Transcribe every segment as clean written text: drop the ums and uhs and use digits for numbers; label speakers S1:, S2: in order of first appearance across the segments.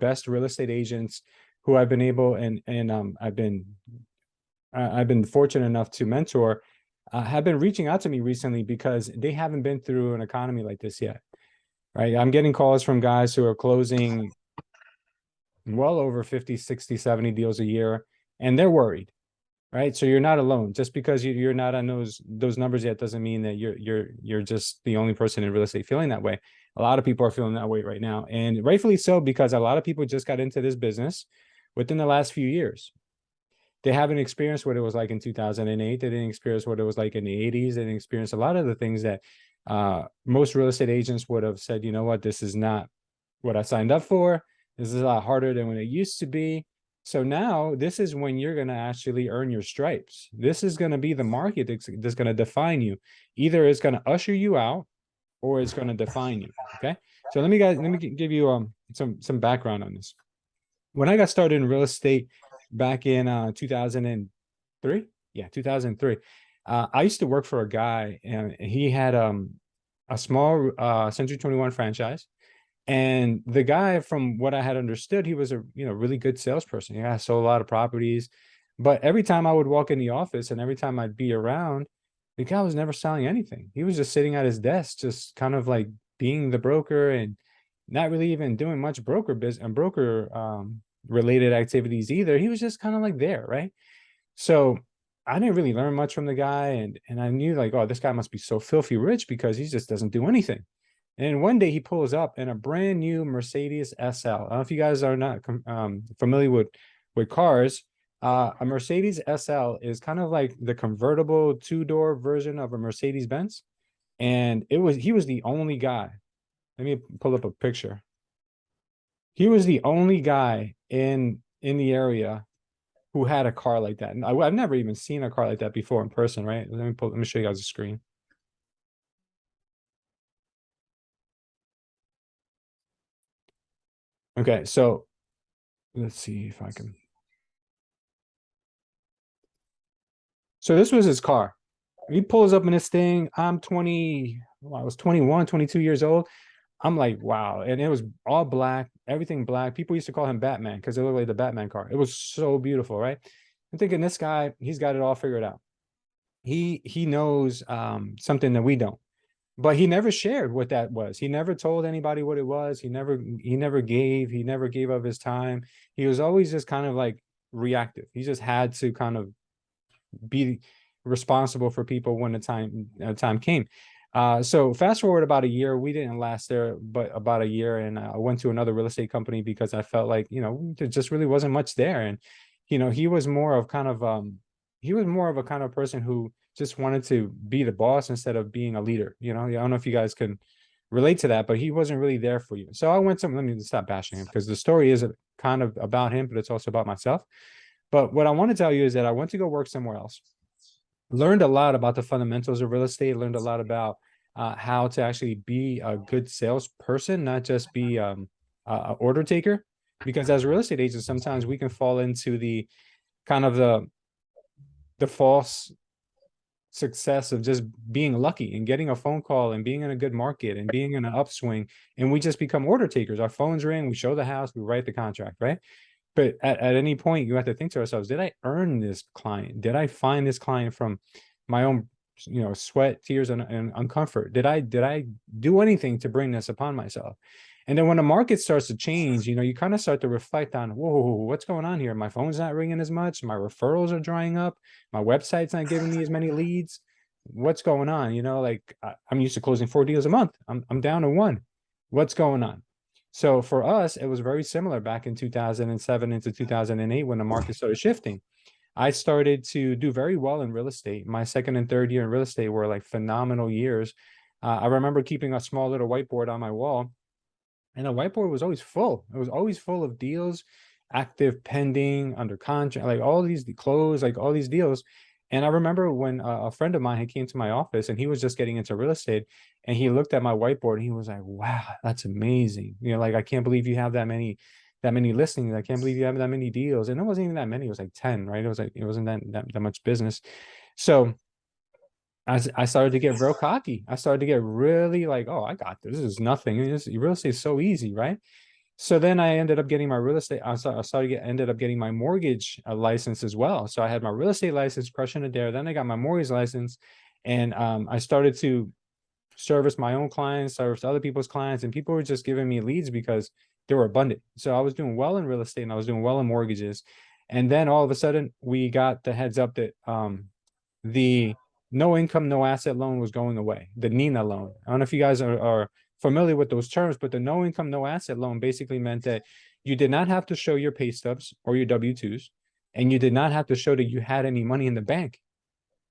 S1: best real estate agents who I've been able and I've been fortunate enough to mentor have been reaching out to me recently because they haven't been through an economy like this yet, right? I'm getting calls from guys who are closing well over 50, 60, 70 deals a year, and they're worried, right? So you're not alone. Just because you're not on those numbers yet doesn't mean that you're just the only person in real estate feeling that way. A lot of people are feeling that way right now, and rightfully so, because a lot of people just got into this business within the last few years. They haven't experienced what it was like in 2008. They didn't experience what it was like in the 80s. They didn't experience a lot of the things that most real estate agents would have said, you know what, this is not what I signed up for. This is a lot harder than when it used to be. So now this is when you're going to actually earn your stripes. This is going to be the market that's going to define you. Either it's going to usher you out or it's going to define you. Okay. So let me give you some background on this. When I got started in real estate back in 2003, yeah, 2003, I used to work for a guy, and he had a small Century 21 franchise. And the guy, from what I had understood, he was a really good salesperson. Yeah, sold a lot of properties, but every time I would walk in the office and every time I'd be around, the guy was never selling anything. He was just sitting at his desk, just kind of like being the broker and not really even doing much broker business and broker related activities either. He was just kind of like there, right? So I didn't really learn much from the guy, and I knew like, oh, this guy must be so filthy rich because he just doesn't do anything. And one day he pulls up in a brand new Mercedes SL. I don't know if you guys are not familiar with cars. A Mercedes SL is kind of like the convertible two-door version of a Mercedes Benz. And he was the only guy. Let me pull up a picture. He was the only guy in the area who had a car like that. And I've never even seen a car like that before in person, right? Let me show you guys a screen. Okay, so let's see if I can. So this was his car. He pulls up in this thing. I'm 20, well, I was 21, 22 years old. I'm like, wow. And it was all black, everything black. People used to call him Batman because it looked like the Batman car. It was so beautiful, right? I'm thinking this guy, he's got it all figured out. He knows something that we don't. But he never shared what that was. He never told anybody what it was. He never gave up his time. He was always just kind of like reactive. He just had to kind of be responsible for people when the time came. So fast forward about a year, we didn't last there, but about a year, and I went to another real estate company because I felt like there just really wasn't much there, and he was more of kind of he was more of a kind of person who just wanted to be the boss instead of being a leader. I don't know if you guys can relate to that, but he wasn't really there for you. So I went to let me stop bashing him because the story is kind of about him, but it's also about myself. But what I want to tell you is that I went to go work somewhere else, learned a lot about the fundamentals of real estate, learned a lot about how to actually be a good salesperson, not just be an order taker. Because as real estate agents, sometimes we can fall into the kind of the false success of just being lucky and getting a phone call and being in a good market and being in an upswing, and we just become order takers. Our phones ring, we show the house, we write the contract, right? But at any point, you have to think to ourselves, did I earn this client? Did I find this client from my own, sweat, tears, and uncomfort? Did I do anything to bring this upon myself? And then when the market starts to change, you kind of start to reflect on, whoa, what's going on here? My phone's not ringing as much. My referrals are drying up. My website's not giving me as many leads. What's going on? Like I'm used to closing 4 deals a month. I'm down to 1. What's going on? So for us, it was very similar back in 2007 into 2008 when the market started shifting. I started to do very well in real estate. My second and third year in real estate were like phenomenal years. I remember keeping a small little whiteboard on my wall, and the whiteboard was always full. It was always full of deals, active, pending, under contract, like all these closed, like all these deals. And I remember when a friend of mine had came to my office and he was just getting into real estate, and he looked at my whiteboard and he was like, wow, that's amazing. Like, I can't believe you have that many listings. I can't believe you have that many deals. And it wasn't even that many. It was like 10, right? It wasn't that much business. So I started to get real cocky. I started to get really like, oh, I got this. This is nothing. Real estate is so easy, right? So then I ended up getting my real estate. Ended up getting my mortgage license as well. So I had my real estate license, crushing it there. Then I got my mortgage license, and I started to service my own clients, service other people's clients, and people were just giving me leads because they were abundant. So I was doing well in real estate and I was doing well in mortgages. And then all of a sudden we got the heads up that the no income, no asset loan was going away, the Nina loan. I don't know if you guys are familiar with those terms, but the no income, no asset loan basically meant that you did not have to show your pay stubs or your W-2s, and you did not have to show that you had any money in the bank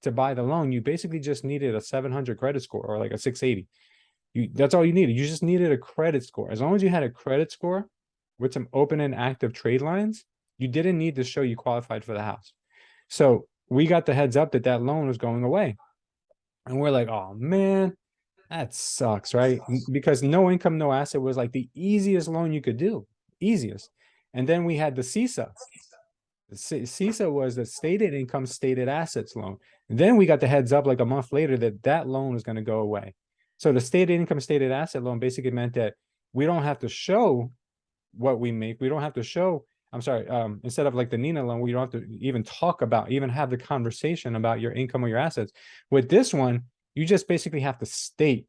S1: to buy the loan. You basically just needed a 700 credit score or like a 680. That's all you needed. You just needed a credit score. As long as you had a credit score with some open and active trade lines, you didn't need to show you qualified for the house. So we got the heads up that that loan was going away. And we're like, oh man, that sucks, right? Because no income, no asset was like the easiest loan you could do, easiest. And then we had the CISA. CISA was the stated income, stated assets loan. Then we got the heads up like a month later that that loan was going to go away. So the stated income, stated asset loan basically meant that we don't have to show what we make. We don't have to show, I'm sorry, instead of like the Nina loan, we don't have to even talk about, even have the conversation about your income or your assets. With this one, you just basically have to state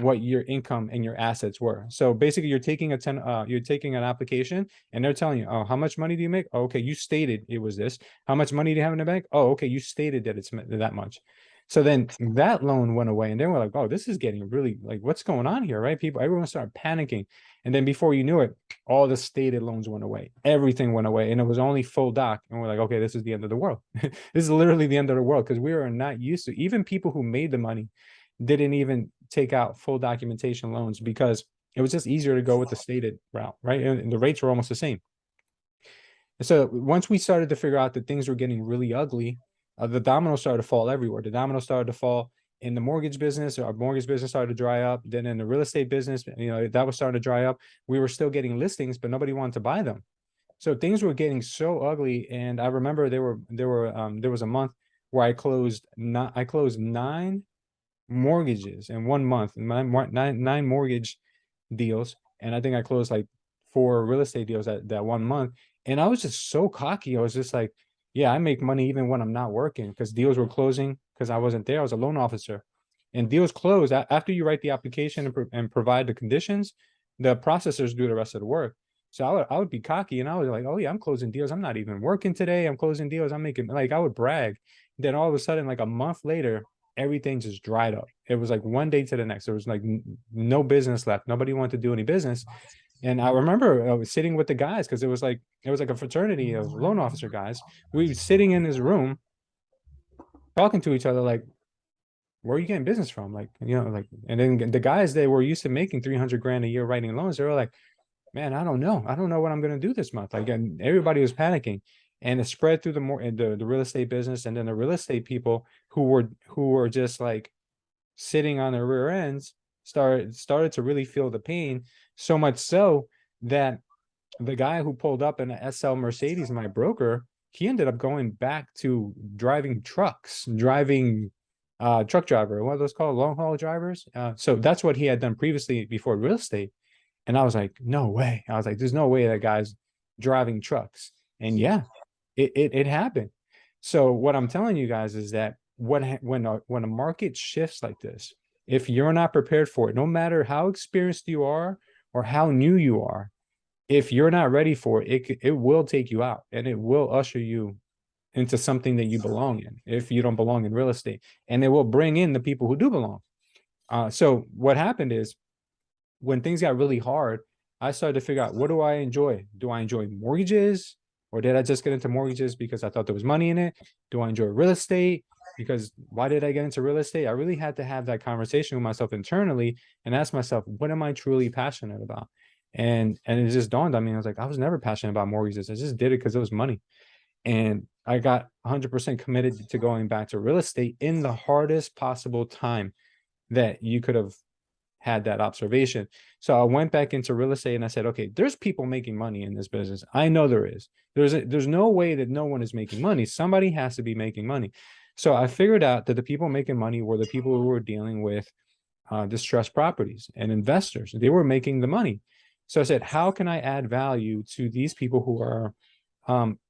S1: what your income and your assets were. So basically you're taking an application and they're telling you, oh, how much money do you make? Oh, okay, you stated it was this. How much money do you have in the bank? Oh, okay, you stated that it's that much. So then that loan went away, and then we're like, oh, this is getting really like, what's going on here, right? Everyone started panicking. And then before you knew it, all the stated loans went away. Everything went away. And it was only full doc. And we're like, okay, this is the end of the world. This is literally the end of the world because we are not used to, even people who made the money didn't even take out full documentation loans because it was just easier to go with the stated route, right? And the rates were almost the same. And so once we started to figure out that things were getting really ugly, the dominoes started to fall everywhere. The dominoes started to fall in the mortgage business. Our mortgage business started to dry up. Then in the real estate business, that was starting to dry up. We were still getting listings, but nobody wanted to buy them. So things were getting so ugly. And I remember there was a month where I closed 9 mortgages in 1 month, nine mortgage deals. And I think I closed like 4 real estate deals that 1 month. And I was just so cocky. I was just like, yeah, I make money even when I'm not working because deals were closing because I wasn't there. I was a loan officer. And deals close after you write the application and provide the conditions, the processors do the rest of the work. So I would be cocky and I was like, oh yeah, I'm closing deals. I'm not even working today. I'm closing deals. I'm making, like, I would brag. Then all of a sudden, like a month later, everything just dried up. It was like one day to the next. There was like no business left. Nobody wanted to do any business. And I remember I was sitting with the guys because it was like a fraternity of loan officer guys. We were sitting in this room talking to each other like, where are you getting business from? Like, like, and then the guys that were used to making 300 grand a year writing loans, they were like, man, I don't know. I don't know what I'm going to do this month. Like, and everybody was panicking, and it spread through the real estate business. And then the real estate people who were just like sitting on their rear ends started to really feel the pain, so much so that the guy who pulled up in an SL Mercedes, my broker, he ended up going back to driving trucks, driving truck driver. What are those called? Long haul drivers. So that's what he had done previously before real estate. And I was like, no way. I was like, there's no way that guy's driving trucks. And yeah, it happened. So what I'm telling you guys is that when a market shifts like this, if you're not prepared for it, no matter how experienced you are or how new you are, if you're not ready for it, it will take you out and it will usher you into something that you belong in if you don't belong in real estate. And it will bring in the people who do belong. So what happened is when things got really hard, I started to figure out, what do I enjoy? Do I enjoy mortgages? Or did I just get into mortgages because I thought there was money in it? Do I enjoy real estate? Because why did I get into real estate? I really had to have that conversation with myself internally and ask myself, what am I truly passionate about? And it just dawned on me. I was like, I was never passionate about mortgages. I just did it because it was money. And I got 100% committed to going back to real estate in the hardest possible time that you could have had that observation. So I went back into real estate and I said, okay, there's people making money in this business. I know there is. There's no way that no one is making money. Somebody has to be making money. So I figured out that the people making money were the people who were dealing with distressed properties and investors. They were making the money. So I said, how can I add value to these people who are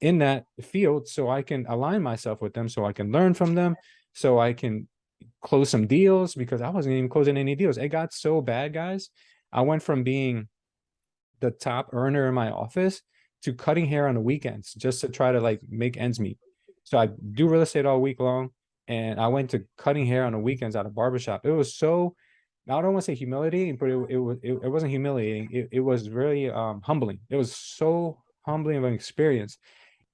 S1: in that field so I can align myself with them, so I can learn from them, so I can close some deals because I wasn't even closing any deals. It got so bad, guys. I went from being the top earner in my office to cutting hair on the weekends just to try to like make ends meet. So I do real estate all week long, and I went to cutting hair on the weekends at a barbershop. It was so, I don't want to say humiliating, but it wasn't humiliating. It was really humbling. It was so humbling of an experience.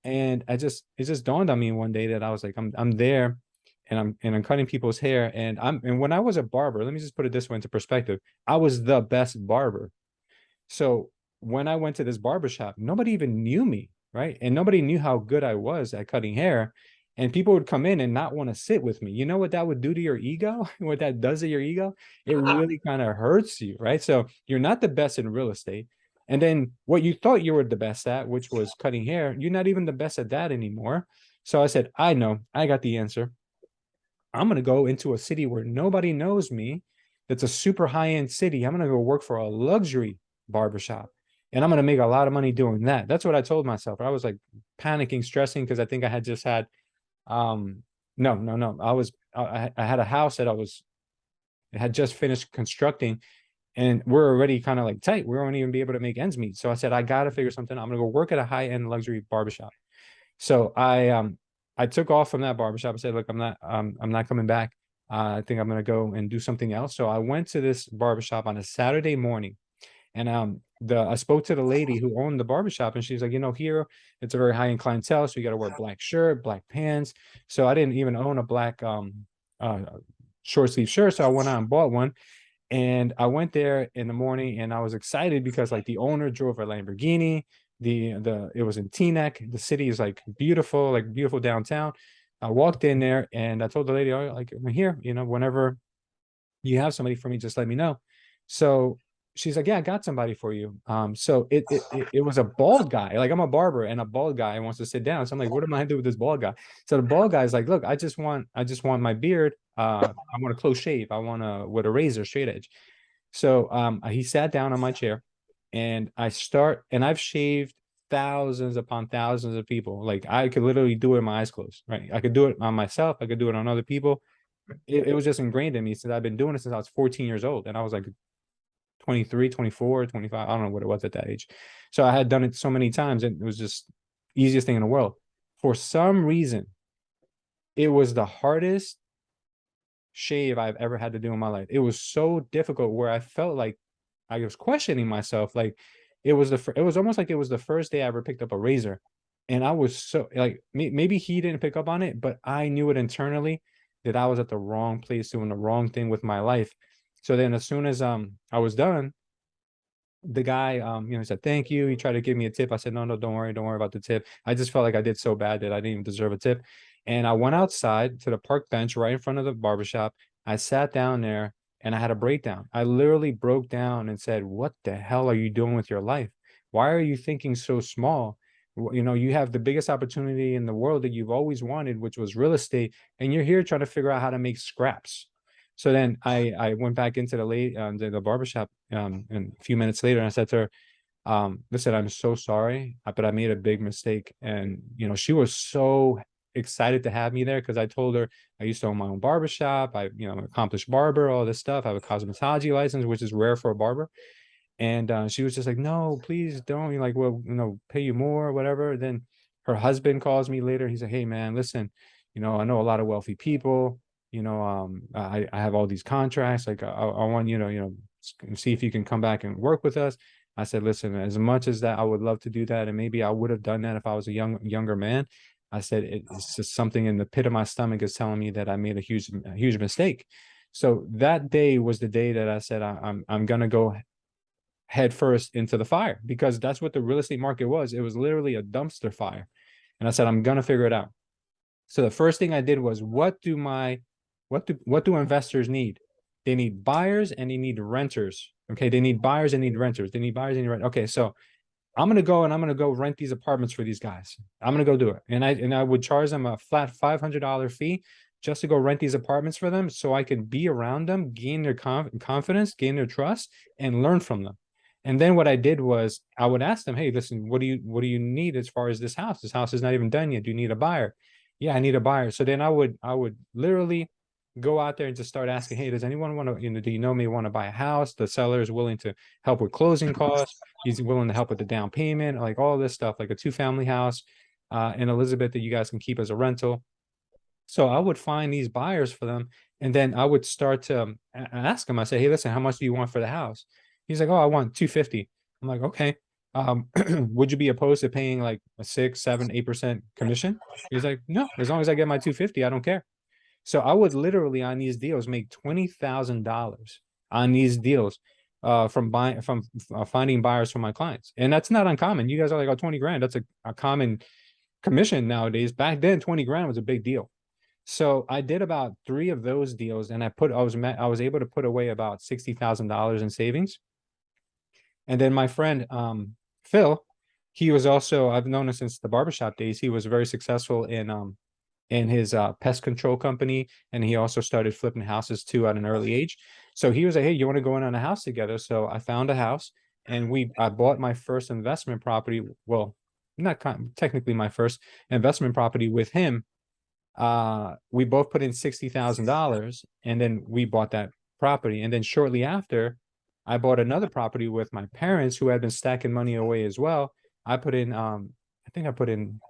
S1: And it just dawned on me one day that I was like, I'm there and I'm cutting people's hair. And when I was a barber, let me just put it this way into perspective. I was the best barber. So when I went to this barbershop, nobody even knew me, right? And nobody knew how good I was at cutting hair. And people would come in and not want to sit with me. You know what that would do to your ego? What that does to your ego? It really kind of hurts you, right? So you're not the best in real estate. And then what you thought you were the best at, which was cutting hair, you're not even the best at that anymore. So I said, I know, I got the answer. I'm going to go into a city where nobody knows me. That's a super high end city. I'm going to go work for a luxury barbershop and I'm going to make a lot of money doing that. That's what I told myself. I was like panicking, stressing because I think I had just had, um, no. I had a house that I had just finished constructing and we're already kind of like tight. We won't even be able to make ends meet. So I said, I got to figure something out. I'm going to go work at a high end luxury barbershop. So I took off from that barbershop. I said, look, I'm not coming back. I think I'm gonna go and do something else. So I went to this barbershop on a Saturday morning, and the I spoke to the lady who owned the barbershop, and she's like, you know, here it's a very high end clientele, so you got to wear black shirt, black pants. So I didn't even own a black uh short sleeve shirt, so I went out and bought one. And I went there in the morning and I was excited because like the owner drove a Lamborghini. The it was in Teaneck. The city is like beautiful downtown. I walked in there and I told the lady, oh, like I'm here, you know, whenever you have somebody for me, just let me know. So she's like, yeah, I got somebody for you. So it was a bald guy. Like I'm a barber and a bald guy wants to sit down. So I'm like, what am I gonna do with this bald guy? So the bald guy's like, look, I just want my beard. I want a close shave. I want to with a razor straight edge. So he sat down on my chair and I've shaved thousands upon thousands of people. Like I could literally do it with my eyes closed, right? I could do it on myself. I could do it on other people. It was just ingrained in me since I've been doing it since I was 14 years old. And I was like 23, 24, 25. I don't know what it was at that age. So I had done it so many times and it was just easiest thing in the world. For some reason, it was the hardest shave I've ever had to do in my life. It was so difficult where I felt like I was questioning myself. Like it was almost like it was the first day I ever picked up a razor. And I was so like maybe he didn't pick up on it, but I knew it internally that I was at the wrong place doing the wrong thing with my life. So then as soon as I was done, the guy said thank you. He tried to give me a tip. I said no, don't worry about the tip. I just felt like I did so bad that I didn't even deserve a tip. And I went outside to the park bench right in front of the barbershop. I sat down there and I had a breakdown. I literally broke down and said, what the hell are you doing with your life? Why are you thinking so small? You know, you have the biggest opportunity in the world that you've always wanted, which was real estate, and you're here trying to figure out how to make scraps. So then I went back into the barbershop and a few minutes later and I said to her, listen, I'm so sorry, but I made a big mistake. And you know, she was so excited to have me there because I told her I used to own my own barbershop. I'm an accomplished barber, all this stuff. I have a cosmetology license, which is rare for a barber. And she was just like, no, please don't. You're like, well, pay you more or whatever. Then her husband calls me later. He's like, hey, man, listen, I know a lot of wealthy people. I have all these contracts. Like, I want you to, see if you can come back and work with us. I said, listen, as much as that, I would love to do that. And maybe I would have done that if I was a younger man. I said, it's just something in the pit of my stomach is telling me that I made a huge mistake. So that day was the day that I said, I'm going to go head first into the fire because that's what the real estate market was. It was literally a dumpster fire. And I said, I'm going to figure it out. So the first thing I did was what do investors need? They need buyers and they need renters. Okay. They need buyers and need renters. They need buyers and need rent. Okay. So I'm gonna go rent these apartments for these guys. I'm gonna go do it. And I would charge them a flat $500 fee just to go rent these apartments for them so I could be around them, gain their confidence, gain their trust, and learn from them. And then what I did was I would ask them, hey, listen, what do you need as far as this house? This house is not even done yet. Do you need a buyer? Yeah, I need a buyer. So then I would literally go out there and just start asking, hey, does anyone want to, do you know me want to buy a house? The seller is willing to help with closing costs. He's willing to help with the down payment, like all this stuff, like a two-family house in Elizabeth that you guys can keep as a rental. So I would find these buyers for them, and then I would start to ask him. I say, "Hey, listen, how much do you want for the house?" He's like, "Oh, I want 250." I'm like, "Okay, would you be opposed to paying like a 6, 7, 8% commission?" He's like, "No, as long as I get my 250, I don't care." So I would literally on these deals make $20,000 on these deals from buying from finding buyers for my clients, and that's not uncommon. You guys are like, "Oh, 20 grand, that's a common commission nowadays." Back then, 20 grand was a big deal. So I did about three of those deals, and I was able to put away about $60,000 in savings. And then my friend Phil, he was also, I've known him since the barbershop days. He was very successful in his pest control company, and he also started flipping houses too at an early age. So he was like, "Hey, you want to go in on a house together?" So I found a house, and I bought my first investment property. Well, not technically my first investment property with him. We both put in $60,000, and then we bought that property. And then shortly after, I bought another property with my parents who had been stacking money away as well. I put in I think I put in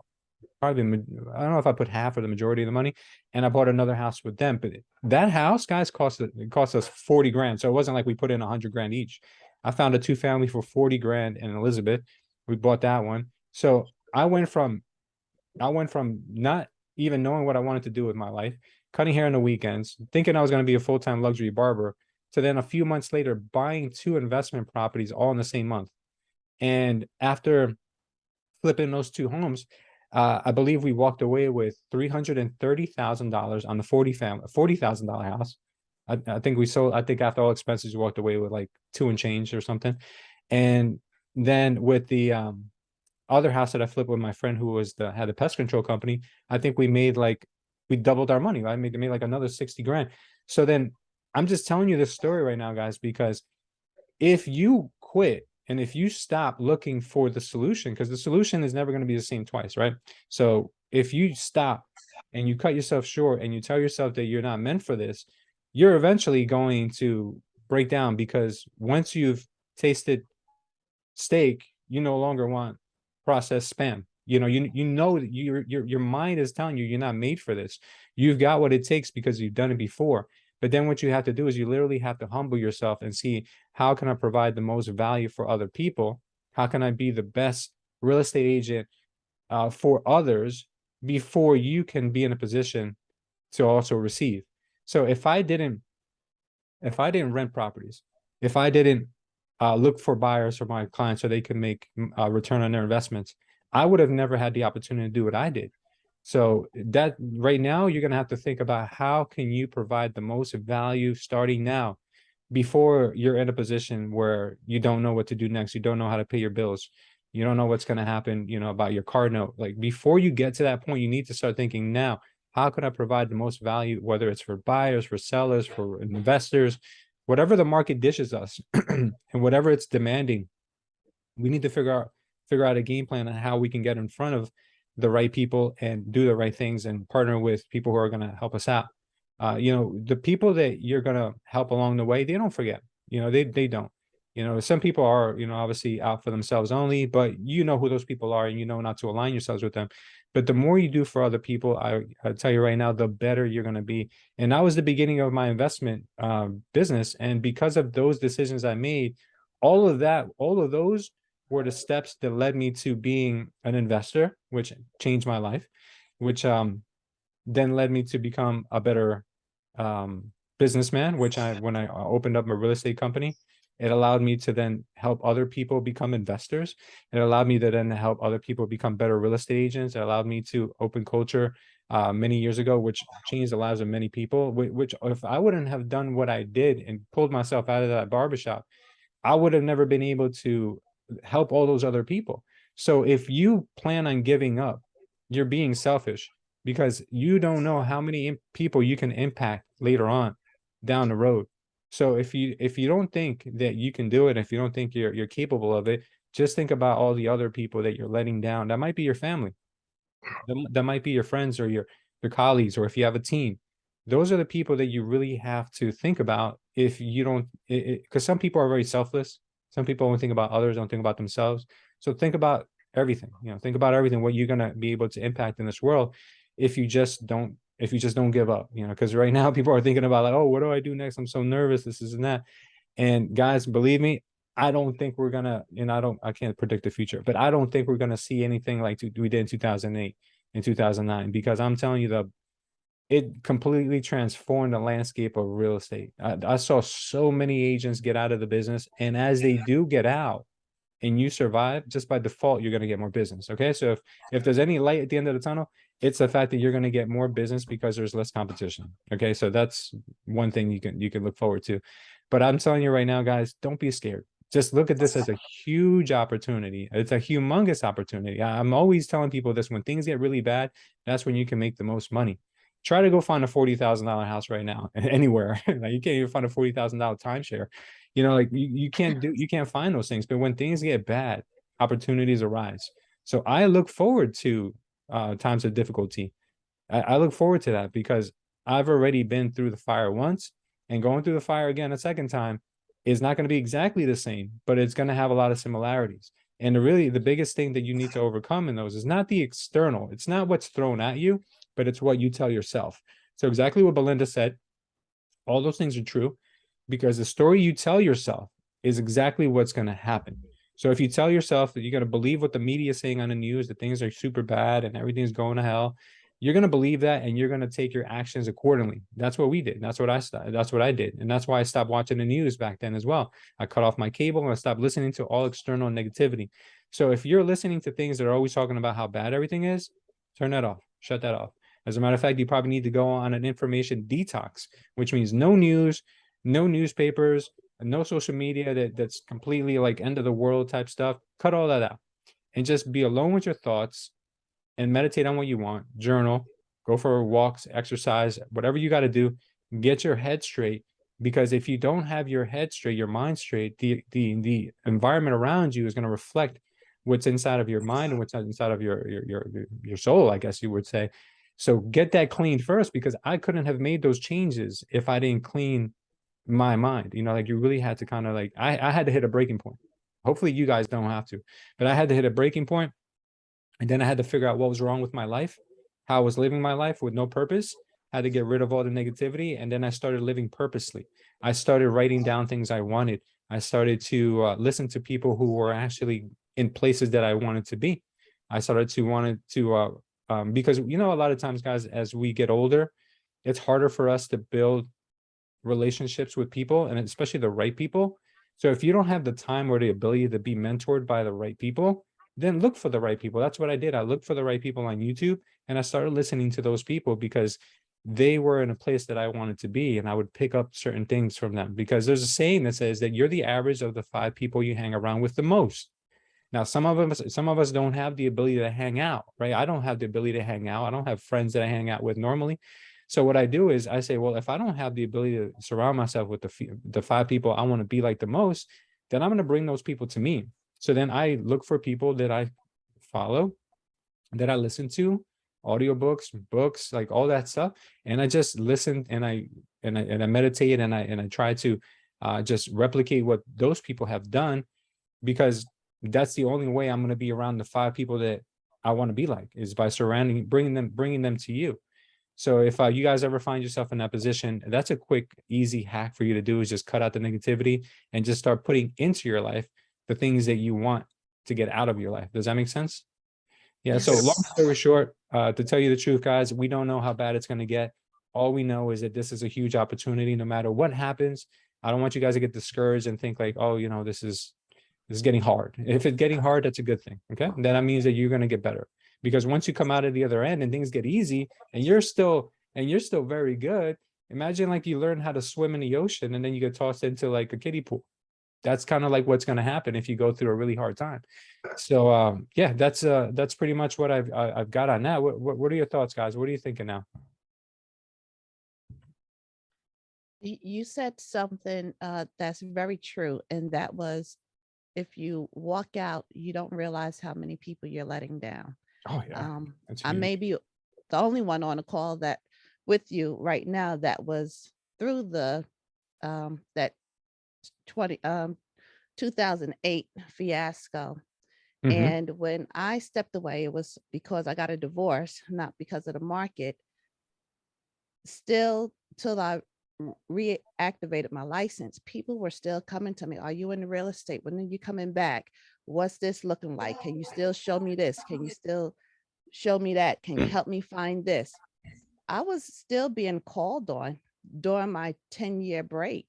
S1: probably I don't know if I put half or the majority of the money, and I bought another house with them. But that house, guys, cost us 40 grand. So it wasn't like we put in 100 grand each. I found a two-family for 40 grand in Elizabeth. We bought that one. So I went from not even knowing what I wanted to do with my life, cutting hair on the weekends, thinking I was going to be a full-time luxury barber, to then a few months later buying two investment properties all in the same month. And after flipping those two homes, I believe we walked away with $330,000 on the 40,000 dollar house. I think we sold. I think after all expenses, we walked away with like two and change or something. And then with the other house that I flipped with my friend who had a pest control company, I think we doubled our money. I made like another 60 grand. So then I'm just telling you this story right now, guys, because if you quit and if you stop looking for the solution, because the solution is never going to be the same twice, right? So if you stop and you cut yourself short and you tell yourself that you're not meant for this, you're eventually going to break down, because once you've tasted steak, you no longer want processed spam. You know that your mind is telling you you're not made for this. You've got what it takes because you've done it before. But then what you have to do is you literally have to humble yourself and see, how can I provide the most value for other people? How can I be the best real estate agent for others before you can be in a position to also receive? So if I didn't rent properties, if I didn't look for buyers for my clients so they can make a return on their investments, I would have never had the opportunity to do what I did. So that right now, you're going to have to think about how can you provide the most value starting now, before you're in a position where you don't know what to do next. You don't know how to pay your bills. You don't know what's going to happen, about your car note. Like before you get to that point, you need to start thinking now, how can I provide the most value, whether it's for buyers, for sellers, for investors, whatever the market dishes us and whatever it's demanding. We need to figure out a game plan on how we can get in front of the right people and do the right things and partner with people who are going to help us out. The people that you're going to help along the way, they don't forget. They don't. Some people are, obviously out for themselves only, but you know who those people are, and you know not to align yourselves with them. But the more you do for other people, I tell you right now, the better you're going to be. And that was the beginning of my investment business. And because of those decisions I made, all of those were the steps that led me to being an investor, which changed my life, which then led me to become a better businessman, which when I opened up my real estate company, it allowed me to then help other people become investors. It allowed me to then help other people become better real estate agents. It allowed me to open culture many years ago, which changed the lives of many people, which if I wouldn't have done what I did and pulled myself out of that barbershop, I would have never been able to help all those other people. So if you plan on giving up, you're being selfish, because you don't know how many people you can impact later on down the road. So if you don't think that you can do it, if you don't think you're capable of it, just think about all the other people that you're letting down. That might be your family. That might be your friends or your colleagues, or if you have a team. Those are the people that you really have to think about if you don't, because some people are very selfless. Some people only think about others, don't think about themselves. So think about everything, think about everything, what you're gonna be able to impact in this world if you just don't give up, because right now people are thinking about like, oh, what do I do next? I'm so nervous, this is and that. And guys, believe me, I don't think we're gonna, and I can't predict the future, but I don't think we're gonna see anything like we did in 2008 and 2009, because I'm telling you, it completely transformed the landscape of real estate. I saw so many agents get out of the business, and as they do get out, and you survive, just by default, you're going to get more business. Okay. So if there's any light at the end of the tunnel, it's the fact that you're going to get more business because there's less competition. Okay. So that's one thing you can look forward to. But I'm telling you right now, guys, don't be scared. Just look at this as a huge opportunity. It's a humongous opportunity. I'm always telling people this: when things get really bad, that's when you can make the most money. Try to go find a $40,000 house right now anywhere. Like, you can't even find a $40,000 timeshare. Like you can't find those things. But when things get bad, opportunities arise. So I look forward to times of difficulty. I look forward to that because I've already been through the fire once, and going through the fire again a second time is not going to be exactly the same, but it's going to have a lot of similarities. And the biggest thing that you need to overcome in those is not the external. It's not what's thrown at you, but it's what you tell yourself. So exactly what Belinda said, all those things are true, because the story you tell yourself is exactly what's going to happen. So if you tell yourself that you're going to believe what the media is saying on the news, that things are super bad and everything's going to hell, you're going to believe that, and you're going to take your actions accordingly. That's what we did. That's what I did. And that's why I stopped watching the news back then as well. I cut off my cable and I stopped listening to all external negativity. So if you're listening to things that are always talking about how bad everything is, turn that off. Shut that off. As a matter of fact, you probably need to go on an information detox, which means no news, no newspapers, no social media that's completely like end of the world type stuff. Cut all that out and just be alone with your thoughts and meditate on what you want. Journal, go for walks, exercise, whatever you got to do. Get your head straight, because if you don't have your head straight, your mind straight, the environment around you is going to reflect what's inside of your mind and what's inside of your soul, I guess you would say. So get that cleaned first, because I couldn't have made those changes if I didn't clean my mind. Like, you really had to kind of like, I had to hit a breaking point. Hopefully you guys don't have to, but I had to hit a breaking point, and then I had to figure out what was wrong with my life, how I was living my life with no purpose. I had to get rid of all the negativity, and then I started living purposely. I started writing down things I wanted. I started to listen to people who were actually in places that I wanted to be. I started to wanted to because a lot of times, guys, as we get older, it's harder for us to build relationships with people, and especially the right people. So if you don't have the time or the ability to be mentored by the right people, then look for the right people. That's what I did. I looked for the right people on YouTube, and I started listening to those people because they were in a place that I wanted to be, and I would pick up certain things from them, because there's a saying that says that you're the average of the 5 people you hang around with the most. Now, some of us don't have the ability to hang out, right? I don't have the ability to hang out. I don't have friends that I hang out with normally. So what I do is I say, well, if I don't have the ability to surround myself with the 5 people I want to be like the most, then I'm going to bring those people to me. So then I look for people that I follow, that I listen to, audiobooks, books, like all that stuff, and I just listen, and I meditate, and I try to just replicate what those people have done, because that's the only way I'm going to be around the 5 people that I want to be like, is by bringing them to you. So if you guys ever find yourself in that position, that's a quick, easy hack for you to do, is just cut out the negativity and just start putting into your life the things that you want to get out of your life. Does that make sense? Yeah. So long
S2: Yes.
S1: story short, to tell you the truth, guys, we don't know how bad it's going to get. All we know is that this is a huge opportunity. No matter what happens, I don't want you guys to get discouraged and think like, oh, this is getting hard. If it's getting hard, that's a good thing. Okay. Then that means that you're going to get better, because once you come out of the other end and things get easy, and you're still very good. Imagine like you learn how to swim in the ocean, and then you get tossed into like a kiddie pool. That's kind of like what's going to happen if you go through a really hard time. So yeah, that's pretty much what I've got on that. What are your thoughts, guys? What are you thinking now?
S2: You said something that's very true, and that was if you walk out, you don't realize how many people you're letting down.
S1: Oh yeah, that's
S2: I
S1: huge.
S2: may be the only one on a call that with you right now that was through the that 20 2008 fiasco.
S1: Hmm.
S2: And when I stepped away, it was because I got a divorce, not because of the market. Still, till I reactivated my license, people were still coming to me. Are you in the real estate? When are you coming back? What's this looking like? Can you still show me this? Can you still show me that? Can you help me find this? I was still being called on during my 10-year break.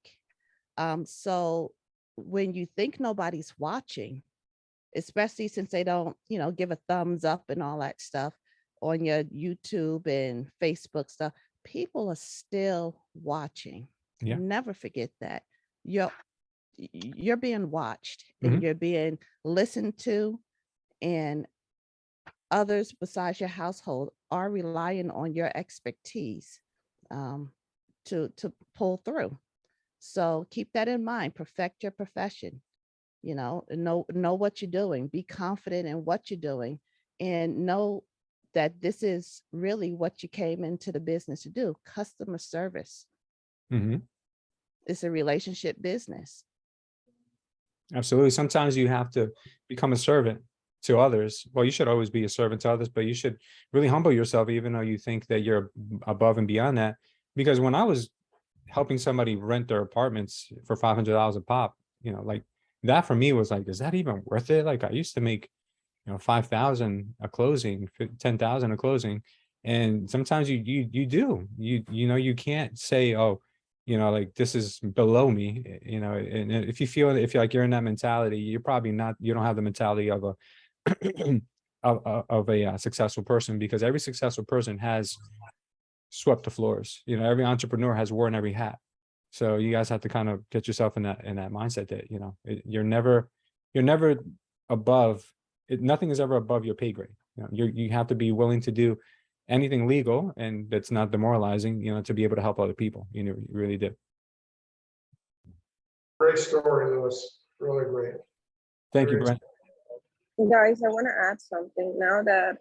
S2: So when you think nobody's watching, especially since they don't, give a thumbs up and all that stuff on your YouTube and Facebook stuff, people are still watching.
S1: Yeah.
S2: Never forget that. You're you're being watched
S1: Hmm.
S2: and you're being listened to, and others besides your household are relying on your expertise um, to pull through. So keep that in mind. Perfect your profession. Know what you're doing. Be confident in what you're doing, and know that this is really what you came into the business to do. Customer service.
S1: Hmm.
S2: It's a relationship business.
S1: Absolutely. Sometimes you have to become a servant to others. Well, you should always be a servant to others, but you should really humble yourself, even though you think that you're above and beyond that. Because when I was helping somebody rent their apartments for $500 a pop, like that for me was like, is that even worth it? Like I used to make, 5,000 a closing, 10,000 a closing. And sometimes you do, you can't say, oh, like this is below me, and if you feel, if you're like, you're in that mentality, you're probably not, you don't have the mentality of a of a successful person, because every successful person has swept the floors. Every entrepreneur has worn every hat. So you guys have to kind of get yourself in that mindset that, you're never above it. Nothing is ever above your pay grade. You have to be willing to do anything legal and that's not demoralizing, to be able to help other people. You really do.
S3: Great story, Lewis. Really great.
S1: Thank you,
S3: Very
S1: Brent.
S4: Guys, I want to add something. Now that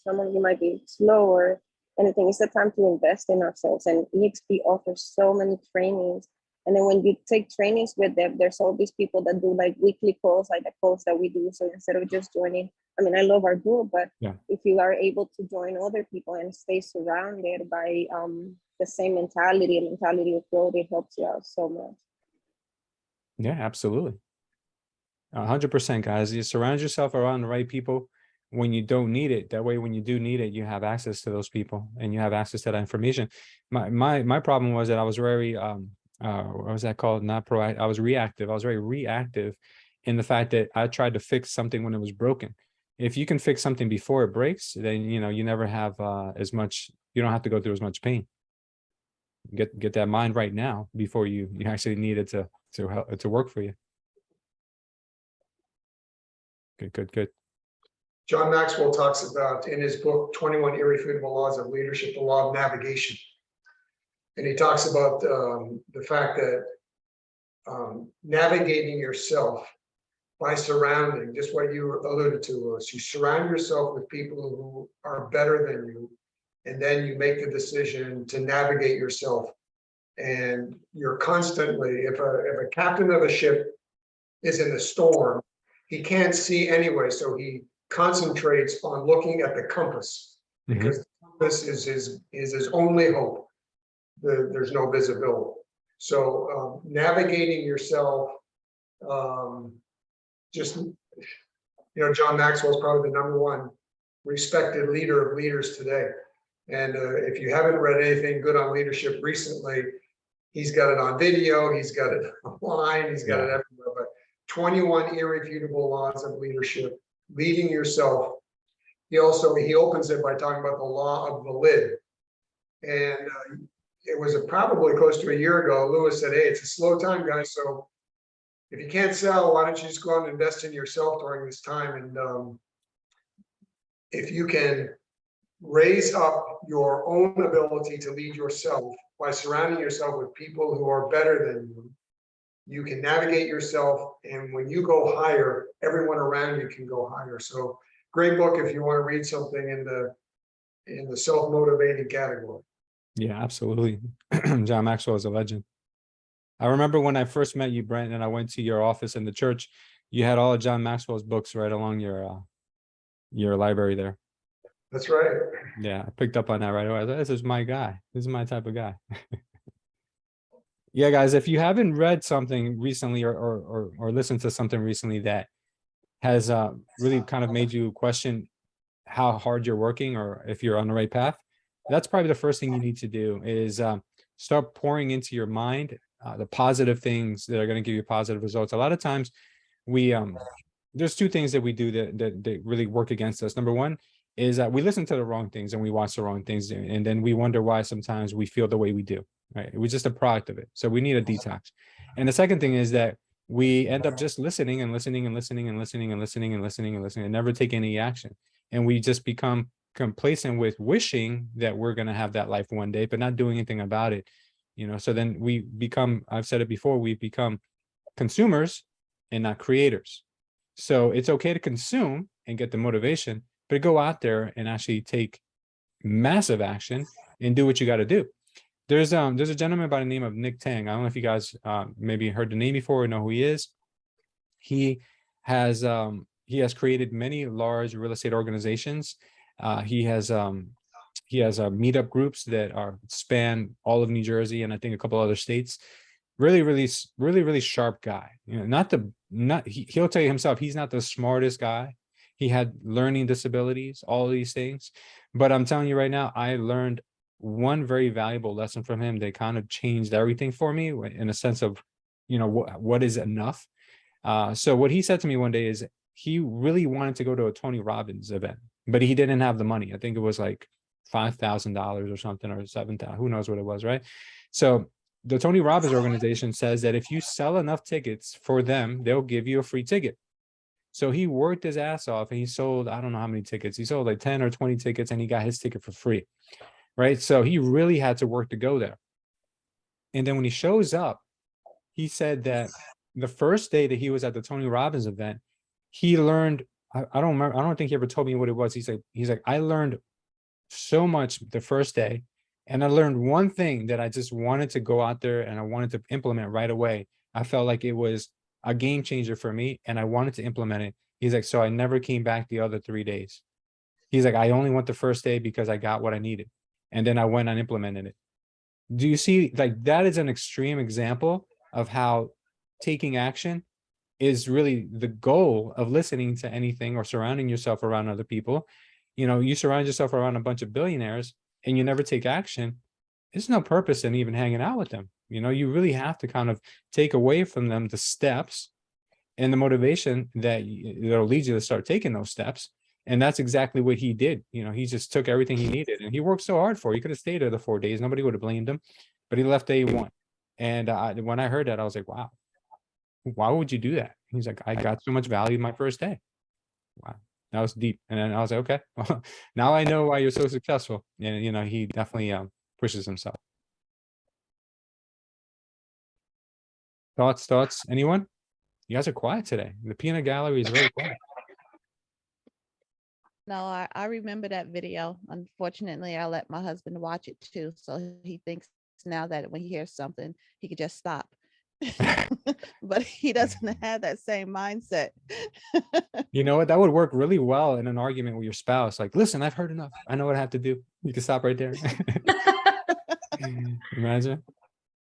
S4: some of you might be slower, anything, it's the time to invest in ourselves. And EXP offers so many trainings. And then when you take trainings with them, there's all these people that do like weekly calls, like the calls that we do. So instead of just joining, I mean, I love our group, but
S1: Yeah.
S4: if you are able to join other people and stay surrounded by the same mentality of growth, it helps you out so much.
S1: Yeah, absolutely. 100%, guys. You surround yourself around the right people when you don't need it. That way, when you do need it, you have access to those people and you have access to that information. My problem was that I was very what was that called? Not proactive. I was reactive. I was very reactive in the fact that I tried to fix something when it was broken. If you can fix something before it breaks, then you never have as much. You don't have to go through as much pain. Get that mind right now before you actually need it to help to work for you. Good.
S3: John Maxwell talks about in his book, 21 Irrefutable Laws of Leadership, the law of navigation. And he talks about the fact that navigating yourself by surrounding, just what you alluded to, Louis, you surround yourself with people who are better than you, and then you make the decision to navigate yourself. And you're constantly, if a captain of a ship is in a storm, he can't see anyway, so he concentrates on looking at the compass, because the compass is his only hope. There's no visibility. So navigating yourself, just, John Maxwell is probably the #1 respected leader of leaders today. And if you haven't read anything good on leadership recently, he's got it on video, he's got it online, he's got it everywhere. But 21 Irrefutable Laws of Leadership, leading yourself. He opens it by talking about the law of the lid. And it was probably close to a year ago, Lewis said, hey, it's a slow time, guys. So if you can't sell, why don't you just go out and invest in yourself during this time? And if you can raise up your own ability to lead yourself, by surrounding yourself with people who are better than you, you can navigate yourself. And when you go higher, everyone around you can go higher. So great book if you want to read something in the self-motivating category.
S1: Yeah, absolutely. John Maxwell is a legend. I remember when I first met you, Brent, and I went to your office in the church, you had all of John Maxwell's books right along your library there.
S3: That's right.
S1: Yeah, I picked up on that right away. I was like, this is my guy. This is my type of guy. Yeah, guys, if you haven't read something recently or listened to something recently that has really kind of made you question how hard you're working or if you're on the right path, that's probably the first thing you need to do is start pouring into your mind the positive things that are going to give you positive results. A lot of times we there's two things that we do that really work against us. Number one is that we listen to the wrong things and we watch the wrong things, and then we wonder why sometimes we feel the way we do, right? It was just a product of it. So we need a detox. And the second thing is that we end up just listening and listening and listening and listening and listening and listening and listening and never take any action. And we just become complacent with wishing that we're going to have that life one day, but not doing anything about it. So then we become, I've said it before, we become consumers and not creators. So it's okay to consume and get the motivation, but go out there and actually take massive action and do what you got to do. There's a gentleman by the name of Nick Tang. I don't know if you guys maybe heard the name before or know who he is. He has created many large real estate organizations. He has meetup groups that span all of New Jersey and I think a couple other states. Really sharp guy. He'll tell you himself he's not the smartest guy. He had learning disabilities, all of these things. But I'm telling you right now, I learned one very valuable lesson from him that kind of changed everything for me in a sense of, what is enough. So what he said to me one day is he really wanted to go to a Tony Robbins event, but he didn't have the money. I think it was like $5,000 or something, or 7,000, who knows what it was, right? So the Tony Robbins organization says that if you sell enough tickets for them, they'll give you a free ticket. So he worked his ass off and he sold, I don't know how many tickets. He sold like 10 or 20 tickets and he got his ticket for free, right? So he really had to work to go there. And then when he shows up, he said that the first day that he was at the Tony Robbins event, he learned, I don't remember, I don't think he ever told me what it was. He's like, I learned so much the first day. And I learned one thing that I just wanted to go out there and I wanted to implement right away. I felt like it was a game changer for me and I wanted to implement it. He's like, so I never came back the other 3 days. He's like, I only went the first day because I got what I needed. And then I went and implemented it. Do you see, like, that is an extreme example of how taking action is really the goal of listening to anything or surrounding yourself around other people. You surround yourself around a bunch of billionaires and you never take action. There's no purpose in even hanging out with them. You really have to kind of take away from them the steps and the motivation that'll lead you to start taking those steps. And that's exactly what he did. He just took everything he needed and he worked so hard for it. He could have stayed there the 4 days. Nobody would have blamed him, but he left day one. And when I heard that, I was like, wow, why would you do that? He's like, I got so much value my first day. Wow, that was deep. And then I was like, okay, well, now I know why you're so successful. And he definitely pushes himself. Thoughts? Anyone? You guys are quiet today. The peanut gallery is very quiet.
S2: No, I remember that video. Unfortunately, I let my husband watch it too. So he thinks now that when he hears something, he could just stop. But he doesn't have that same mindset.
S1: You know what? That would work really well in an argument with your spouse. Like, listen, I've heard enough. I know what I have to do. You can stop right there. Imagine.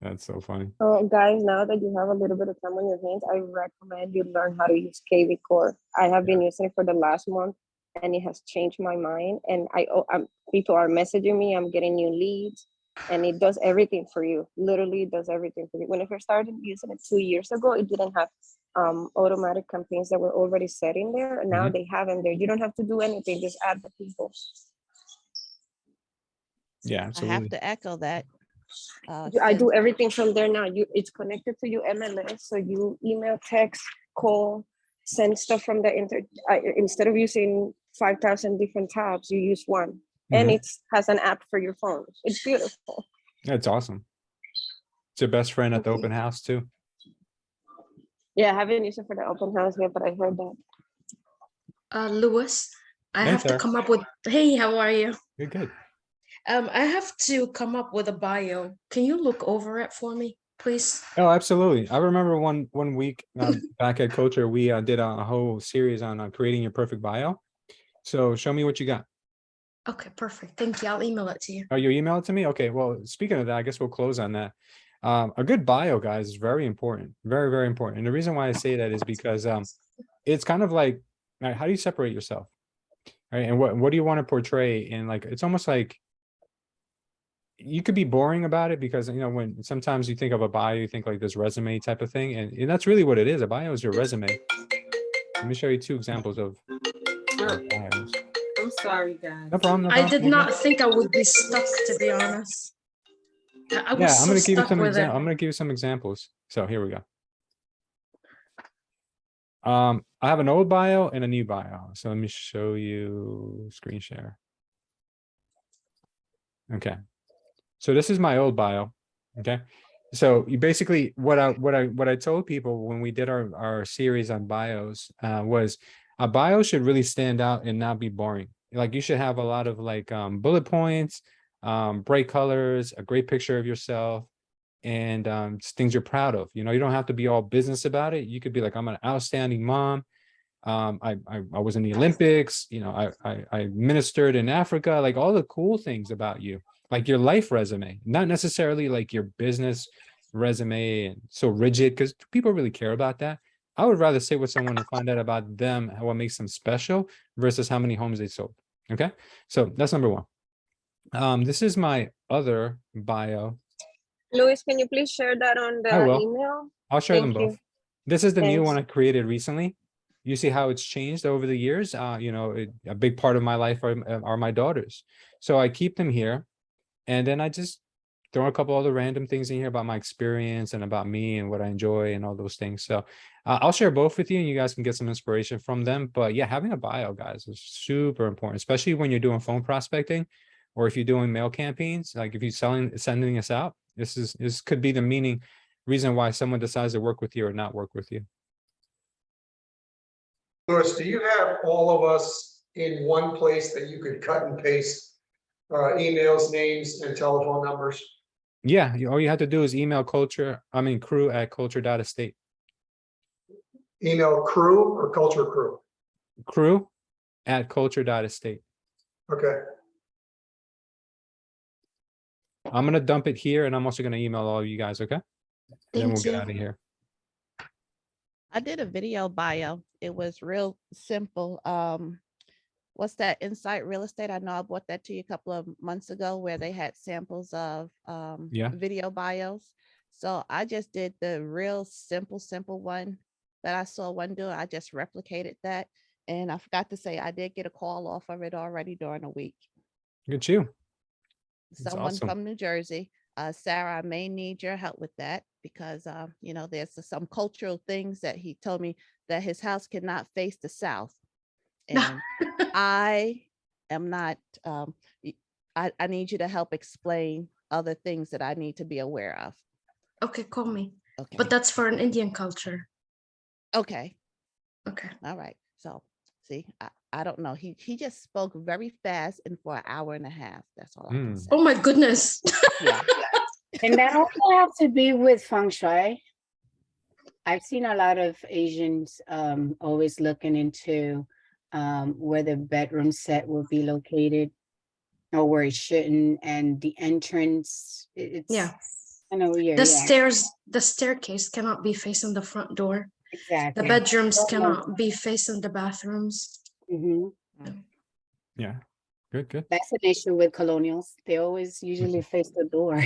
S1: That's so funny.
S4: Guys, now that you have a little bit of time on your hands, I recommend you learn how to use KV Core. I have been using it for the last month and it has changed my mind. And people are messaging me, I'm getting new leads, and it does everything for you. Literally does everything for you. When I first started using it 2 years ago, it didn't have automatic campaigns that were already set in there. And now they have them there. You don't have to do anything, just add the people.
S1: Yeah,
S2: I
S1: absolutely.
S2: have to echo that.
S4: I do everything from there now. It's connected to your MLS, so you email, text, call, send stuff from the instead of using 5,000 different tabs, you use one, and it has an app for your phone. It's beautiful.
S1: That's awesome. It's your best friend at the open house too.
S4: Yeah, I haven't used it for the open house yet, but I heard that.
S5: Lewis, I
S1: Hey,
S5: have to
S1: Sarah.
S5: come up with, hey, how are you?
S1: You're good.
S5: I have to come up with a bio. Can you look over it for me, please?
S1: Oh, absolutely. I remember one week back at Culture, we did a whole series on creating your perfect bio. So show me what you got.
S5: Okay, perfect. Thank you. I'll email it to you.
S1: Oh, you email it to me? Okay. Well, speaking of that, I guess we'll close on that. A good bio, guys, is very important. Very, very important. And the reason why I say that is because it's kind of like, how do you separate yourself? Right. And what do you want to portray? And like, it's almost like you could be boring about it because, you know, when sometimes you think of a bio, you think like this resume type of thing. And that's really what it is. A bio is your resume. Let me show you two examples of bios.
S6: I'm sorry, guys.
S1: No problem. No
S5: I
S1: problem.
S5: did not think I would be stuck, to be honest. I was
S1: Yeah,
S5: so
S1: I'm gonna give you
S5: stuck
S1: some
S5: with it.
S1: I'm gonna give you some examples. So here we go. I have an old bio and a new bio. So let me show you screen share. Okay. So this is my old bio. Okay. So you basically what I told people when we did our series on bios was a bio should really stand out and not be boring. Like you should have a lot of like bullet points, bright colors, a great picture of yourself, and just things you're proud of. You know, you don't have to be all business about it. You could be like, I'm an outstanding mom. I was in the Olympics. You know, I ministered in Africa. Like all the cool things about you, like your life resume, not necessarily like your business resume and so rigid because people really care about that. I would rather sit with someone and find out about them, what makes them special versus how many homes they sold. Okay, so that's number one. This is my other bio.
S4: Luis, can you please share that on
S1: I
S4: the
S1: will.
S4: email?
S1: I'll share them
S4: Thank you.
S1: both. This is the new
S4: Thanks.
S1: one I created recently. You see how it's changed over the years. You know, a big part of my life are my daughters. So I keep them here. And then I just throw a couple other random things in here about my experience and about me and what I enjoy and all those things. So I'll share both with you and you guys can get some inspiration from them. But yeah, having a bio, guys, is super important, especially when you're doing phone prospecting or if you're doing mail campaigns. Like if you're sending this out, this could be the reason why someone decides to work with you or not work with you.
S3: Louis, do you have all of us in one place that you could cut and paste emails, names, and telephone numbers?
S1: Yeah, all you have to do is email crew@culture.estate.
S3: Email crew or culture crew?
S1: Crew@culture.estate.
S3: Okay.
S1: I'm gonna dump it here and I'm also gonna email all of you guys, okay? And then we'll
S5: Thank
S1: get
S5: you.
S1: out of here.
S2: I did a video bio. It was real simple. What's that, Insight Real Estate? I know I brought that to you a couple of months ago where they had samples of
S1: Yeah.
S2: video bios. So I just did the real simple one that I saw one do. I just replicated that. And I forgot to say, I did get a call off of it already during the week.
S1: Good at you. That's
S2: Someone
S1: awesome.
S2: from New Jersey. Sarah, I may need your help with that because, you know, there's some cultural things that he told me that his house cannot face the south. And I am not, I need you to help explain other things that I need to be aware of.
S5: Okay, call me.
S2: Okay.
S5: But that's for an Indian culture.
S2: Okay.
S5: Okay.
S2: All right. So see, I don't know. He just spoke very fast and for an hour and a half. That's all I can say.
S5: Oh my goodness.
S2: Yeah.
S6: And that also have to be with feng shui. I've seen a lot of Asians always looking into where the bedroom set will be located or where it shouldn't, and the entrance. It's
S5: Yeah.
S6: I know. Yeah.
S5: The staircase cannot be facing the front door.
S6: Exactly.
S5: The bedrooms cannot be facing the bathrooms.
S1: Yeah. Good.
S6: That's an issue with colonials. They always usually face the door.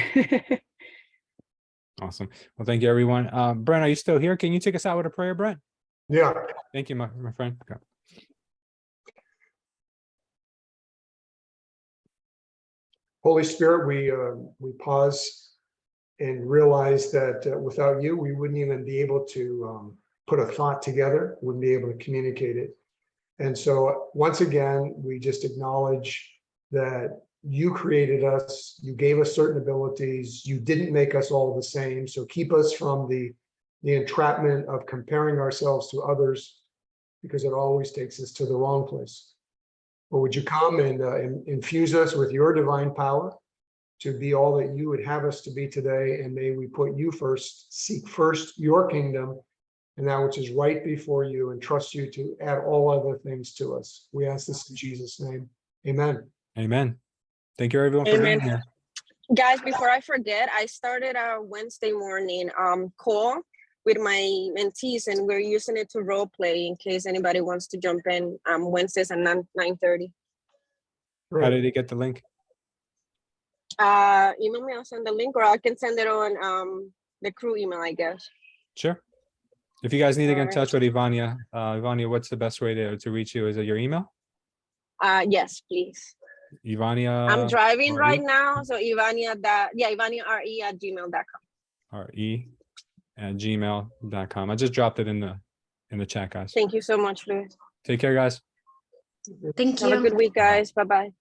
S1: Awesome. Well, thank you, everyone. Brent, are you still here? Can you take us out with a prayer, Brent?
S3: Yeah.
S1: Thank you, my friend. Okay.
S3: Holy Spirit, we pause and realize that without you, we wouldn't even be able to put a thought together, wouldn't be able to communicate it. And so once again, we just acknowledge that you created us, you gave us certain abilities, you didn't make us all the same. So keep us from the entrapment of comparing ourselves to others, because it always takes us to the wrong place. Or would you come and infuse us with your divine power to be all that you would have us to be today? And may we put you first, seek first your kingdom and that which is right before you, and trust you to add all other things to us. We ask this in Jesus' name. Amen.
S1: Amen. Thank you everyone for being
S4: Amen.
S1: here.
S4: Guys, before I forget, I started a Wednesday morning call with my mentees, and we're using it to role play in case anybody wants to jump in Wednesdays at 9:30.
S1: How did he get the link?
S4: Email me, I'll send the link, or I can send it on the crew email, I guess.
S1: Sure. If you guys need to get in
S4: Alright.
S1: touch with Ivania, Ivania, what's the best way to reach you? Is it your email?
S4: Yes, please.
S1: Ivania.
S4: I'm driving
S1: RE?
S4: right now, so Ivania ivaniare@gmail.com.
S1: RE@gmail.com. I just dropped it in the chat, guys.
S4: Thank you so much, Luis.
S1: Take care, guys.
S5: Thank
S4: Have a
S5: you.
S4: good week, guys. Bye bye.